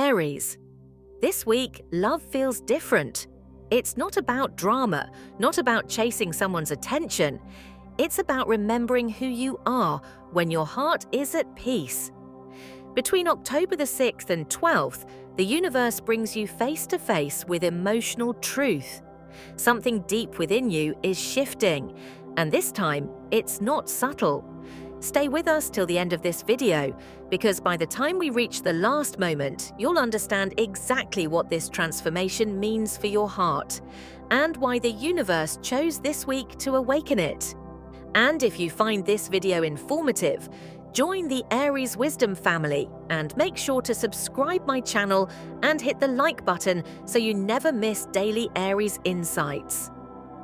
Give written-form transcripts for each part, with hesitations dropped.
Aries. This week, love feels different. It's not about drama, not about chasing someone's attention. It's about remembering who you are when your heart is at peace. Between October the 6th and 12th, the universe brings you face to face with emotional truth. Something deep within you is shifting, and this time, it's not subtle. Stay with us till the end of this video, because by the time we reach the last moment, you'll understand exactly what this transformation means for your heart, and why the universe chose this week to awaken it. And if you find this video informative, join the Aries Wisdom family and make sure to subscribe my channel and hit the like button so you never miss daily Aries insights.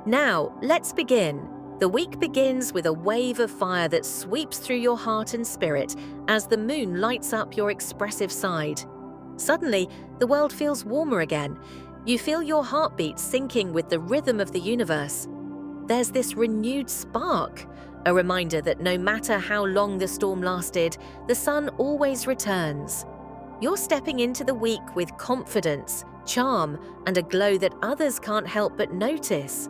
Now, let's begin. The week begins with a wave of fire that sweeps through your heart and spirit as the moon lights up your expressive side. Suddenly, the world feels warmer again. You feel your heartbeat syncing with the rhythm of the universe. There's this renewed spark, a reminder that no matter how long the storm lasted, the sun always returns. You're stepping into the week with confidence, charm, and a glow that others can't help but notice.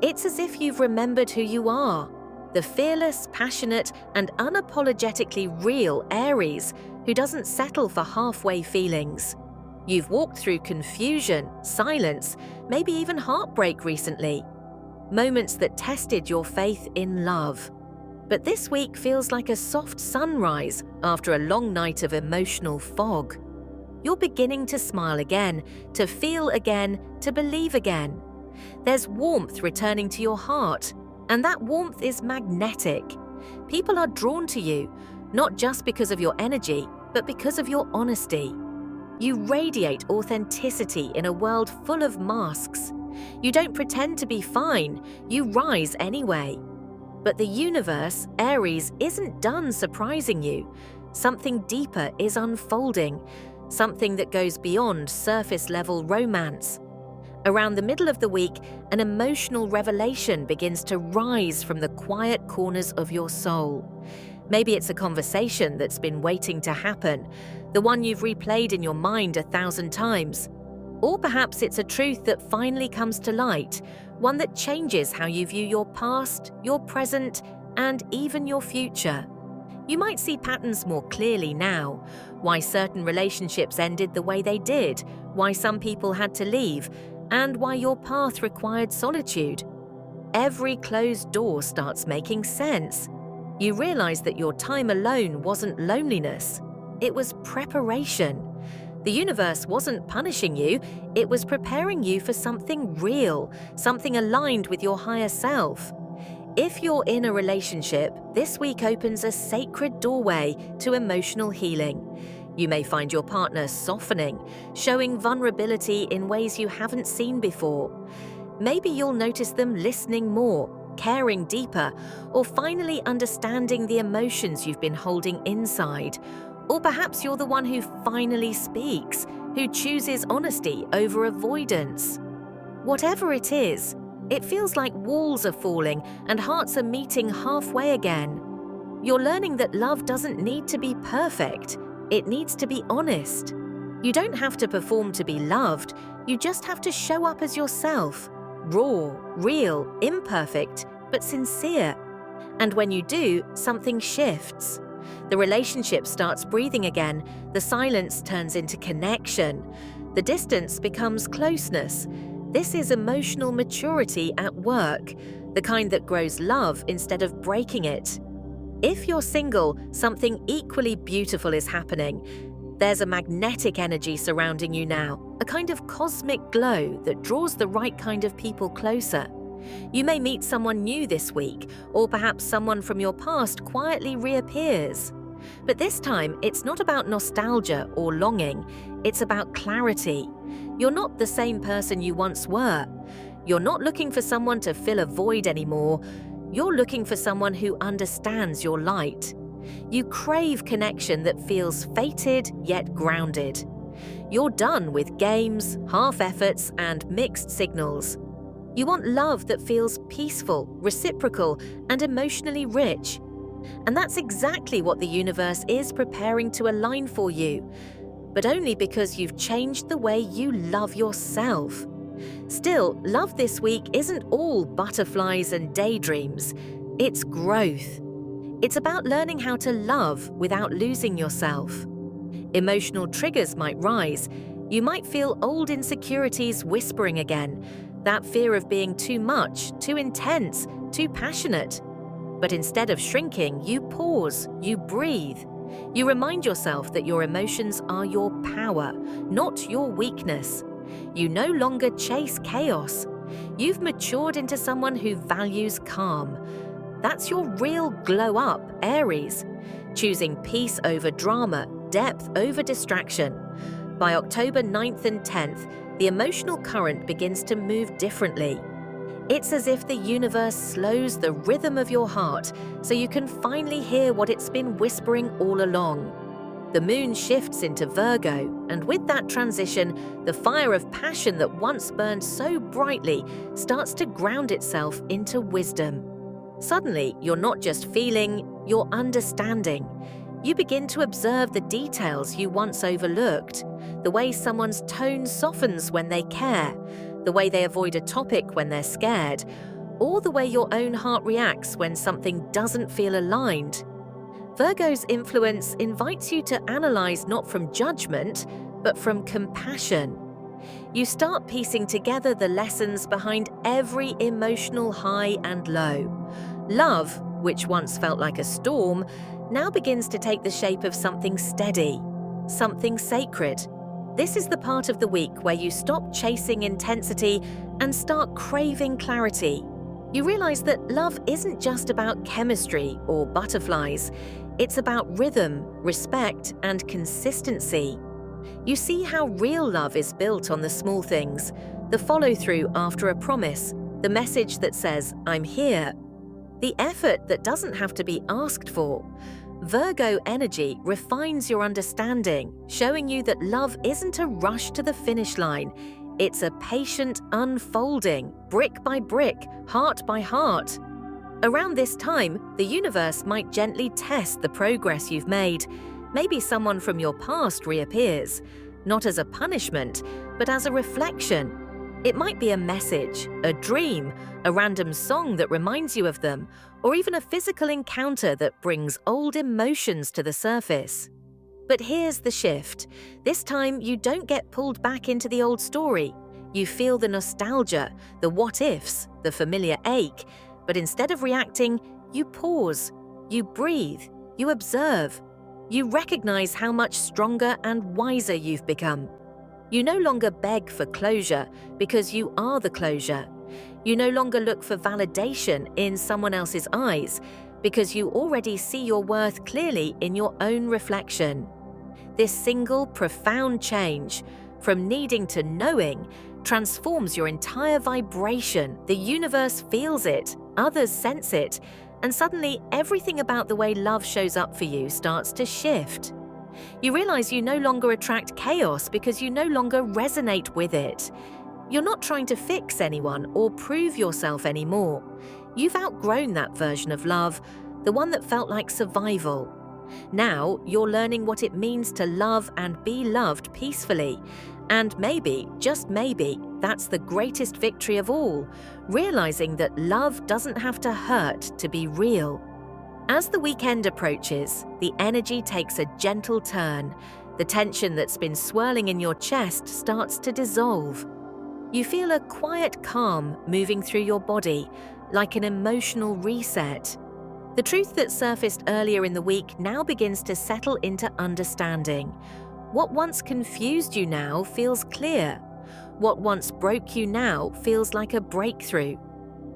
It's as if you've remembered who you are, the fearless, passionate, and unapologetically real Aries who doesn't settle for halfway feelings. You've walked through confusion, silence, maybe even heartbreak recently. Moments that tested your faith in love. But this week feels like a soft sunrise after a long night of emotional fog. You're beginning to smile again, to feel again, to believe again. There's warmth returning to your heart, and that warmth is magnetic. People are drawn to you, not just because of your energy, but because of your honesty. You radiate authenticity in a world full of masks. You don't pretend to be fine, you rise anyway. But the universe, Aries, isn't done surprising you. Something deeper is unfolding, something that goes beyond surface-level romance. Around the middle of the week, an emotional revelation begins to rise from the quiet corners of your soul. Maybe it's a conversation that's been waiting to happen, the one you've replayed in your mind 1,000 times. Or perhaps it's a truth that finally comes to light, one that changes how you view your past, your present, and even your future. You might see patterns more clearly now, why certain relationships ended the way they did, why some people had to leave, and why your path required solitude. Every closed door starts making sense. You realize that your time alone wasn't loneliness. It was preparation. The universe wasn't punishing you, it was preparing you for something real, something aligned with your higher self. If you're in a relationship, this week opens a sacred doorway to emotional healing. You may find your partner softening, showing vulnerability in ways you haven't seen before. Maybe you'll notice them listening more, caring deeper, or finally understanding the emotions you've been holding inside. Or perhaps you're the one who finally speaks, who chooses honesty over avoidance. Whatever it is, it feels like walls are falling and hearts are meeting halfway again. You're learning that love doesn't need to be perfect. It needs to be honest. You don't have to perform to be loved, you just have to show up as yourself. Raw, real, imperfect, but sincere. And when you do, something shifts. The relationship starts breathing again, the silence turns into connection. The distance becomes closeness. This is emotional maturity at work, the kind that grows love instead of breaking it. If you're single, something equally beautiful is happening. There's a magnetic energy surrounding you now, a kind of cosmic glow that draws the right kind of people closer. You may meet someone new this week, or perhaps someone from your past quietly reappears. But this time, it's not about nostalgia or longing, it's about clarity. You're not the same person you once were. You're not looking for someone to fill a void anymore. You're looking for someone who understands your light. You crave connection that feels fated yet grounded. You're done with games, half-efforts, and mixed signals. You want love that feels peaceful, reciprocal, and emotionally rich. And that's exactly what the universe is preparing to align for you. but only because you've changed the way you love yourself. Still, love this week isn't all butterflies and daydreams. It's growth. It's about learning how to love without losing yourself. Emotional triggers might rise. You might feel old insecurities whispering again, that fear of being too much, too intense, too passionate. But instead of shrinking, you pause, you breathe. You remind yourself that your emotions are your power, not your weakness. You no longer chase chaos. You've matured into someone who values calm. That's your real glow up, Aries, choosing peace over drama, depth over distraction. By October 9th and 10th, the emotional current begins to move differently. It's as if the universe slows the rhythm of your heart so you can finally hear what it's been whispering all along. The moon shifts into Virgo, and with that transition, the fire of passion that once burned so brightly starts to ground itself into wisdom. Suddenly, you're not just feeling, you're understanding. You begin to observe the details you once overlooked, the way someone's tone softens when they care, the way they avoid a topic when they're scared, or the way your own heart reacts when something doesn't feel aligned. Virgo's influence invites you to analyze not from judgment, but from compassion. You start piecing together the lessons behind every emotional high and low. Love, which once felt like a storm, now begins to take the shape of something steady, something sacred. This is the part of the week where you stop chasing intensity and start craving clarity. You realize that love isn't just about chemistry or butterflies. It's about rhythm, respect, and consistency. You see how real love is built on the small things, the follow-through after a promise, the message that says, "I'm here," the effort that doesn't have to be asked for. Virgo energy refines your understanding, showing you that love isn't a rush to the finish line. It's a patient unfolding, brick by brick, heart by heart. Around this time, the universe might gently test the progress you've made. Maybe someone from your past reappears, not as a punishment, but as a reflection. It might be a message, a dream, a random song that reminds you of them, or even a physical encounter that brings old emotions to the surface. But here's the shift. This time, you don't get pulled back into the old story. You feel the nostalgia, the what-ifs, the familiar ache, but instead of reacting, you pause, you breathe, you observe. You recognize how much stronger and wiser you've become. You no longer beg for closure because you are the closure. You no longer look for validation in someone else's eyes because you already see your worth clearly in your own reflection. This single, profound change, from needing to knowing, transforms your entire vibration. The universe feels it, others sense it, and suddenly everything about the way love shows up for you starts to shift. You realize you no longer attract chaos because you no longer resonate with it. You're not trying to fix anyone or prove yourself anymore. You've outgrown that version of love, the one that felt like survival. Now you're learning what it means to love and be loved peacefully. And maybe, just maybe, that's the greatest victory of all, realizing that love doesn't have to hurt to be real. As the weekend approaches, the energy takes a gentle turn. The tension that's been swirling in your chest starts to dissolve. You feel a quiet calm moving through your body, like an emotional reset. The truth that surfaced earlier in the week now begins to settle into understanding. What once confused you now feels clear. What once broke you now feels like a breakthrough.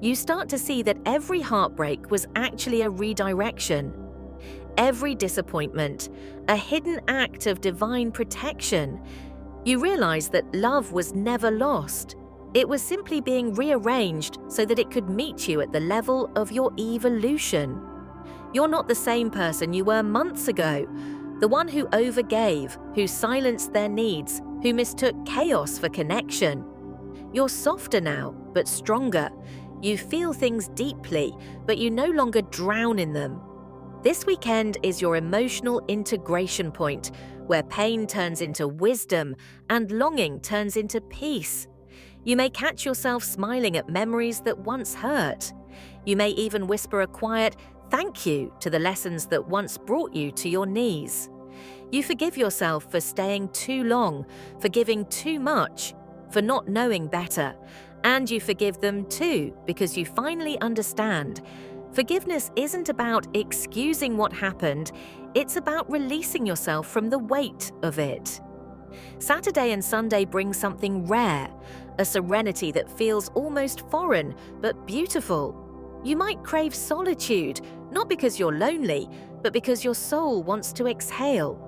You start to see that every heartbreak was actually a redirection. Every disappointment, a hidden act of divine protection. You realize that love was never lost. It was simply being rearranged so that it could meet you at the level of your evolution. You're not the same person you were months ago. The one who overgave, who silenced their needs, who mistook chaos for connection. You're softer now, but stronger. You feel things deeply, but you no longer drown in them. This weekend is your emotional integration point, where pain turns into wisdom and longing turns into peace. You may catch yourself smiling at memories that once hurt. You may even whisper a quiet thank you to the lessons that once brought you to your knees. You forgive yourself for staying too long, for giving too much, for not knowing better. And you forgive them too because you finally understand. Forgiveness isn't about excusing what happened, it's about releasing yourself from the weight of it. Saturday and Sunday bring something rare, a serenity that feels almost foreign but beautiful. You might crave solitude, not because you're lonely, but because your soul wants to exhale.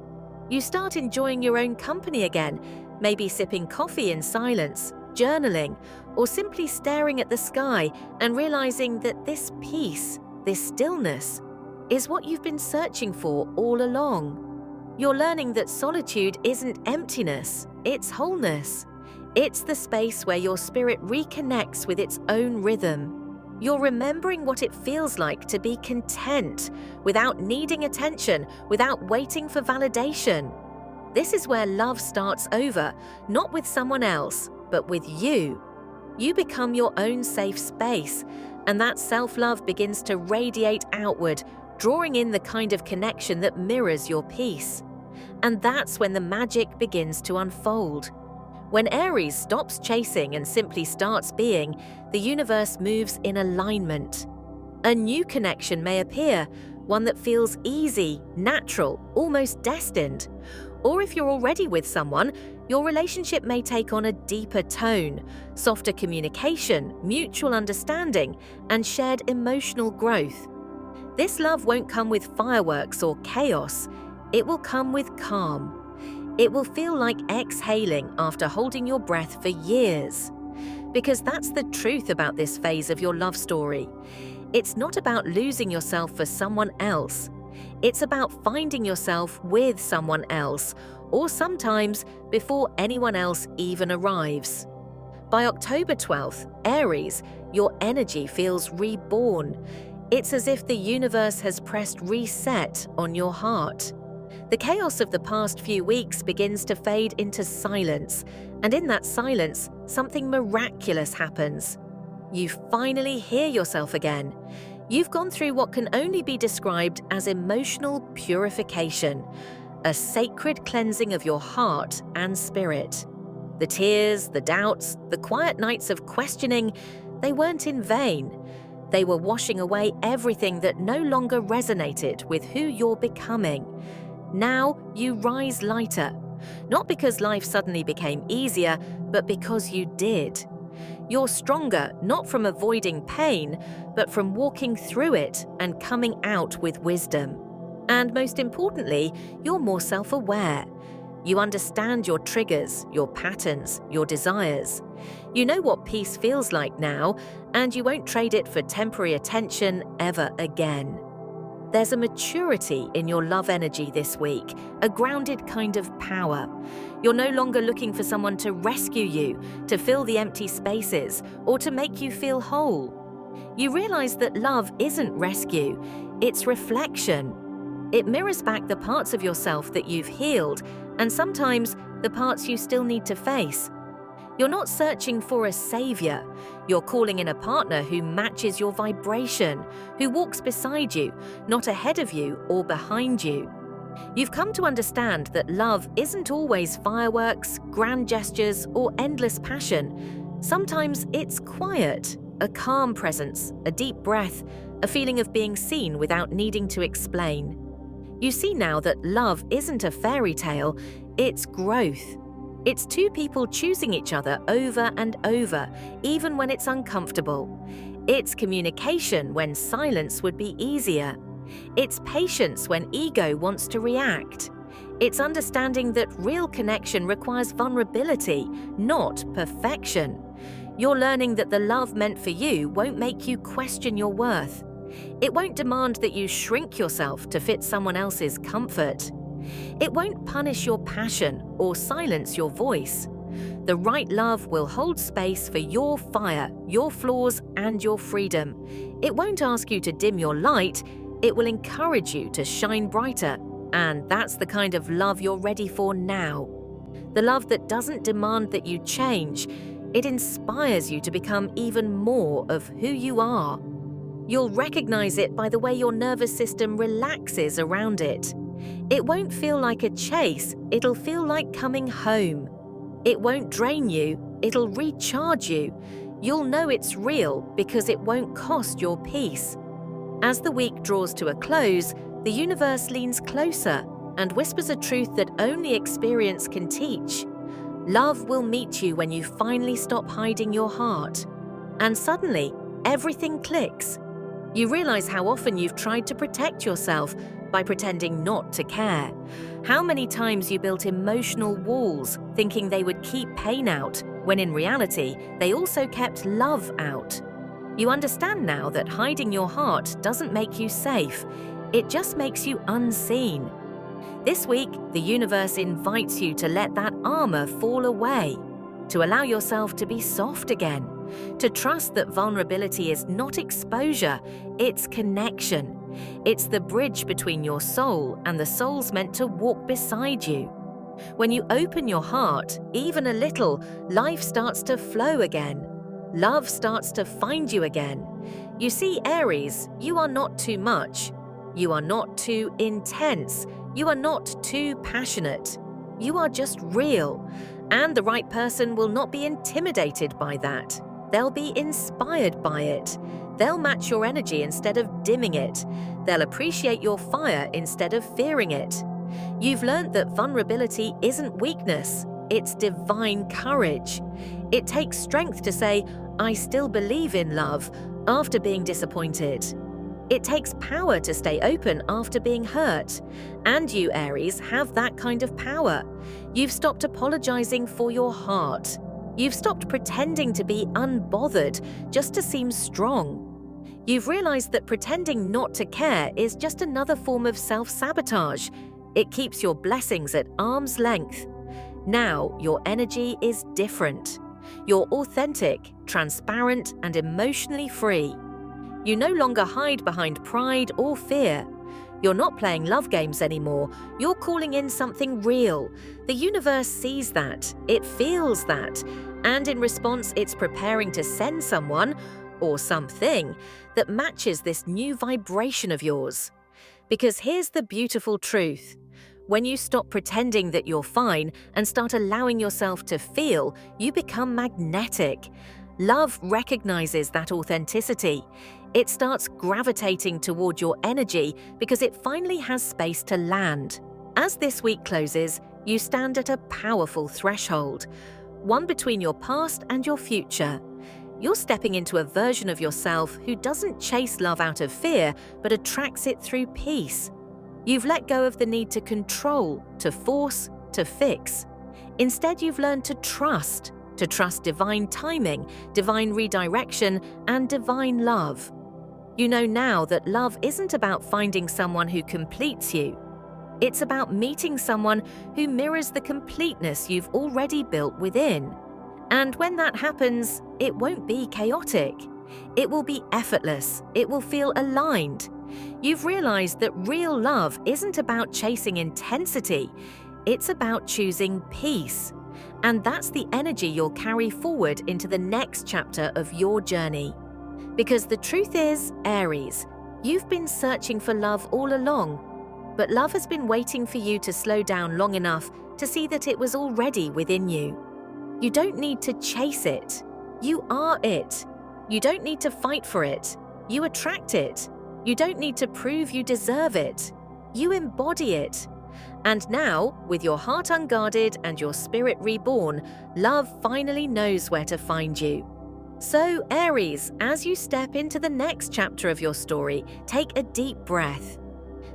You start enjoying your own company again, maybe sipping coffee in silence, journaling, or simply staring at the sky and realizing that this peace, this stillness, is what you've been searching for all along. You're learning that solitude isn't emptiness, it's wholeness. It's the space where your spirit reconnects with its own rhythm. You're remembering what it feels like to be content, without needing attention, without waiting for validation. This is where love starts over, not with someone else, but with you. You become your own safe space, and that self-love begins to radiate outward, drawing in the kind of connection that mirrors your peace. And that's when the magic begins to unfold. When Aries stops chasing and simply starts being, the universe moves in alignment. A new connection may appear, one that feels easy, natural, almost destined. Or if you're already with someone, your relationship may take on a deeper tone, softer communication, mutual understanding, and shared emotional growth. This love won't come with fireworks or chaos. It will come with calm. It will feel like exhaling after holding your breath for years. Because that's the truth about this phase of your love story. It's not about losing yourself for someone else. It's about finding yourself with someone else, or sometimes before anyone else even arrives. By October 12th, Aries, your energy feels reborn. It's as if the universe has pressed reset on your heart. The chaos of the past few weeks begins to fade into silence, and in that silence, something miraculous happens. You finally hear yourself again. You've gone through what can only be described as emotional purification, a sacred cleansing of your heart and spirit. The tears, the doubts, the quiet nights of questioning, they weren't in vain. They were washing away everything that no longer resonated with who you're becoming. Now you rise lighter, not because life suddenly became easier, but because you did. You're stronger not from avoiding pain, but from walking through it and coming out with wisdom. And most importantly, you're more self-aware. You understand your triggers, your patterns, your desires. You know what peace feels like now, and you won't trade it for temporary attention ever again. There's a maturity in your love energy this week, a grounded kind of power. You're no longer looking for someone to rescue you, to fill the empty spaces, or to make you feel whole. You realize that love isn't rescue, it's reflection. It mirrors back the parts of yourself that you've healed, and sometimes the parts you still need to face. You're not searching for a savior. You're calling in a partner who matches your vibration, who walks beside you, not ahead of you or behind you. You've come to understand that love isn't always fireworks, grand gestures, or endless passion. Sometimes it's quiet, a calm presence, a deep breath, a feeling of being seen without needing to explain. You see now that love isn't a fairy tale, it's growth. It's two people choosing each other over and over, even when it's uncomfortable. It's communication when silence would be easier. It's patience when ego wants to react. It's understanding that real connection requires vulnerability, not perfection. You're learning that the love meant for you won't make you question your worth. It won't demand that you shrink yourself to fit someone else's comfort. It won't punish your passion or silence your voice. The right love will hold space for your fire, your flaws, and your freedom. It won't ask you to dim your light, it will encourage you to shine brighter. And that's the kind of love you're ready for now. The love that doesn't demand that you change, it inspires you to become even more of who you are. You'll recognize it by the way your nervous system relaxes around it. It won't feel like a chase, it'll feel like coming home. It won't drain you, it'll recharge you. You'll know it's real because it won't cost your peace. As the week draws to a close, the universe leans closer and whispers a truth that only experience can teach. Love will meet you when you finally stop hiding your heart. And suddenly, everything clicks. You realize how often you've tried to protect yourself by pretending not to care. How many times you built emotional walls thinking they would keep pain out, when in reality, they also kept love out. You understand now that hiding your heart doesn't make you safe. It just makes you unseen. This week, the universe invites you to let that armor fall away, to allow yourself to be soft again, to trust that vulnerability is not exposure, it's connection. It's the bridge between your soul and the soul's meant to walk beside you. When you open your heart, even a little, life starts to flow again. Love starts to find you again. You see, Aries, you are not too much. You are not too intense. You are not too passionate. You are just real. And the right person will not be intimidated by that. They'll be inspired by it. They'll match your energy instead of dimming it. They'll appreciate your fire instead of fearing it. You've learned that vulnerability isn't weakness. It's divine courage. It takes strength to say, I still believe in love, after being disappointed. It takes power to stay open after being hurt. And you, Aries, have that kind of power. You've stopped apologizing for your heart. You've stopped pretending to be unbothered just to seem strong. You've realized that pretending not to care is just another form of self-sabotage. It keeps your blessings at arm's length. Now, your energy is different. You're authentic, transparent, and emotionally free. You no longer hide behind pride or fear. You're not playing love games anymore. You're calling in something real. The universe sees that. It feels that. And in response, it's preparing to send someone, or something, that matches this new vibration of yours. Because here's the beautiful truth. When you stop pretending that you're fine and start allowing yourself to feel, you become magnetic. Love recognizes that authenticity. It starts gravitating toward your energy because it finally has space to land. As this week closes, you stand at a powerful threshold, one between your past and your future. You're stepping into a version of yourself who doesn't chase love out of fear, but attracts it through peace. You've let go of the need to control, to force, to fix. Instead, you've learned to trust divine timing, divine redirection, and divine love. You know now that love isn't about finding someone who completes you. It's about meeting someone who mirrors the completeness you've already built within. And when that happens, it won't be chaotic. It will be effortless. It will feel aligned. You've realized that real love isn't about chasing intensity. It's about choosing peace. And that's the energy you'll carry forward into the next chapter of your journey. Because the truth is, Aries, you've been searching for love all along, but love has been waiting for you to slow down long enough to see that it was already within you. You don't need to chase it. You are it. You don't need to fight for it. You attract it. You don't need to prove you deserve it. You embody it. And now, with your heart unguarded and your spirit reborn, love finally knows where to find you. So, Aries, as you step into the next chapter of your story, take a deep breath.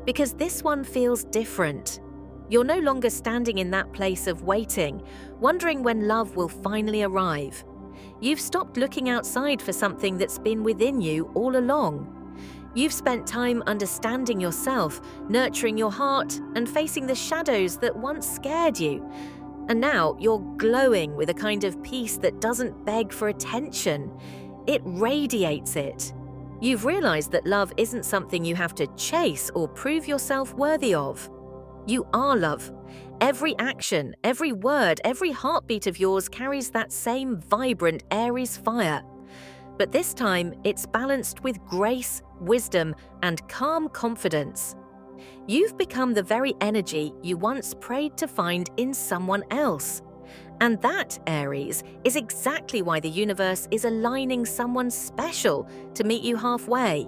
Because this one feels different. You're no longer standing in that place of waiting, wondering when love will finally arrive. You've stopped looking outside for something that's been within you all along. You've spent time understanding yourself, nurturing your heart, and facing the shadows that once scared you. And now you're glowing with a kind of peace that doesn't beg for attention. It radiates it. You've realized that love isn't something you have to chase or prove yourself worthy of. You are love. Every action, every word, every heartbeat of yours carries that same vibrant Aries fire. But this time, it's balanced with grace, wisdom, and calm confidence. You've become the very energy you once prayed to find in someone else. And that, Aries, is exactly why the universe is aligning someone special to meet you halfway.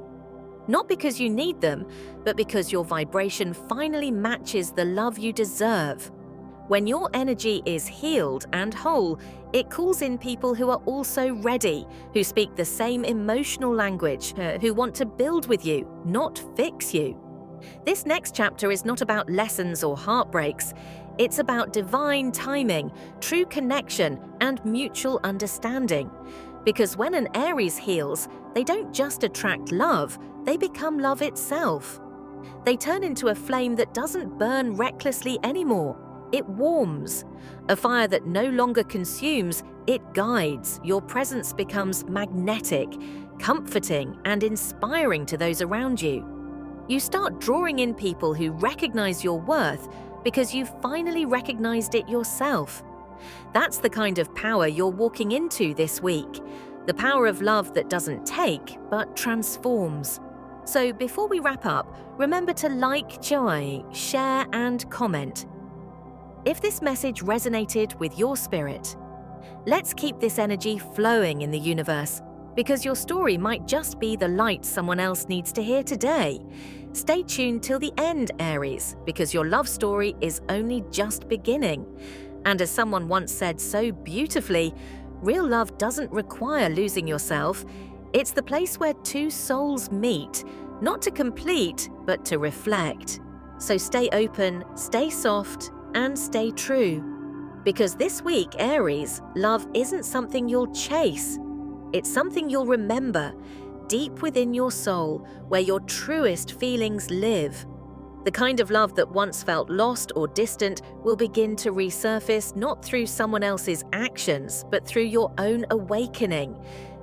Not because you need them, but because your vibration finally matches the love you deserve. When your energy is healed and whole, it calls in people who are also ready, who speak the same emotional language, who want to build with you, not fix you. This next chapter is not about lessons or heartbreaks. It's about divine timing, true connection, and mutual understanding. Because when an Aries heals, they don't just attract love, they become love itself. They turn into a flame that doesn't burn recklessly anymore. It warms. A fire that no longer consumes, it guides. Your presence becomes magnetic, comforting, and inspiring to those around you. You start drawing in people who recognize your worth because you've finally recognized it yourself. That's the kind of power you're walking into this week. The power of love that doesn't take, but transforms. So before we wrap up, remember to like, share, and comment. If this message resonated with your spirit, let's keep this energy flowing in the universe, because your story might just be the light someone else needs to hear today. Stay tuned till the end, Aries, because your love story is only just beginning. And as someone once said so beautifully, real love doesn't require losing yourself. It's the place where two souls meet, not to complete, but to reflect. So stay open, stay soft, and stay true. Because this week, Aries, love isn't something you'll chase. It's something you'll remember, deep within your soul, where your truest feelings live. The kind of love that once felt lost or distant will begin to resurface not through someone else's actions, but through your own awakening.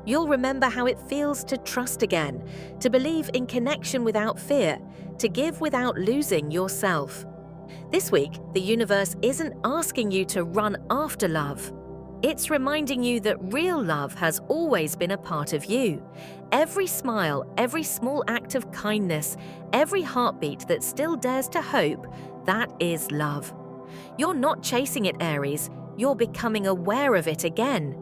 You'll remember how it feels to trust again, to believe in connection without fear, to give without losing yourself. This week, the universe isn't asking you to run after love. It's reminding you that real love has always been a part of you. Every smile, every small act of kindness, every heartbeat that still dares to hope, that is love. You're not chasing it, Aries. You're becoming aware of it again.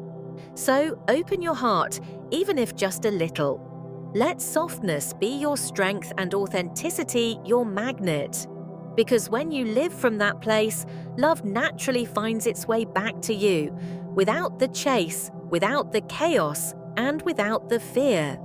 So open your heart, even if just a little. Let softness be your strength and authenticity your magnet. Because when you live from that place, love naturally finds its way back to you, without the chase, without the chaos, and without the fear.